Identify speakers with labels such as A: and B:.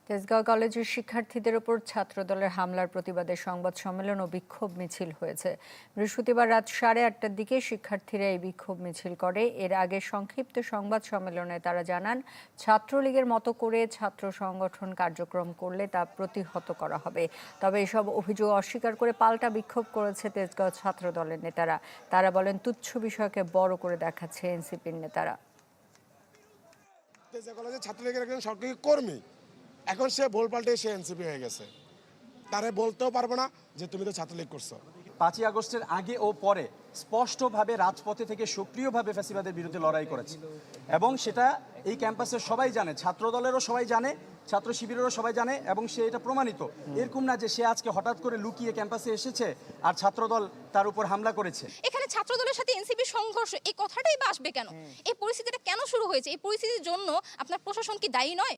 A: তেজগাঁও কলেজের শিক্ষার্থীদের ওপর ছাত্রদলের হামলার প্রতিবাদে সংবাদ সম্মেলন ও বিক্ষোভ মিছিল হয়েছে। বৃহস্পতিবার রাত 8:30টার দিকে শিক্ষার্থীরা এই বিক্ষোভ মিছিল করে। এর আগে সংক্ষিপ্ত সংবাদ সম্মেলনে তারা জানান, ছাত্রলীগের মতো করে ছাত্র সংগঠন কার্যক্রম করলে তা প্রতিহত করা হবে। তবে এসব অভিযোগ অস্বীকার করে পাল্টা বিক্ষোভ করেছে তেজগাঁও ছাত্রদলের নেতারা। তারা বলেন, তুচ্ছ বিষয়কে বড় করে দেখাচ্ছে এনসিপির নেতারা।
B: তেজগাঁও কলেজের ছাত্রলীগের একজন সরকারি কর্মী, এখন সে ভোল পাল্টে সে এনসিপি হয়ে গেছে। তারে বলতেও পারবো না যে তুমি তো ছাত্রলীগ করছো।
C: 5ই আগস্টের আগে ও পরে স্পষ্টভাবে রাজপথে থেকে সক্রিয়ভাবে ফ্যাসিবাদের বিরুদ্ধে লড়াই করেছে এবং সেটা এই ক্যাম্পাসের সবাই জানে, ছাত্র দলেরও সবাই জানে, ছাত্র শিবিরেরও সবাই জানে এবং সে এটা প্রমাণিত। এরকম না যে সে আজকে হঠাৎ করে লুকিয়ে ক্যাম্পাসে এসেছে আর ছাত্রদল তার উপর হামলা করেছে।
D: এখানে ছাত্রদলের সাথে এনসিপির সংঘর্ষ, এই কথাটাই বা আসবে কেন? এই পরিস্থিতিটা কেন শুরু হয়েছে? এই পরিস্থিতির জন্য আপনার প্রশাসন কি দায়ী নয়?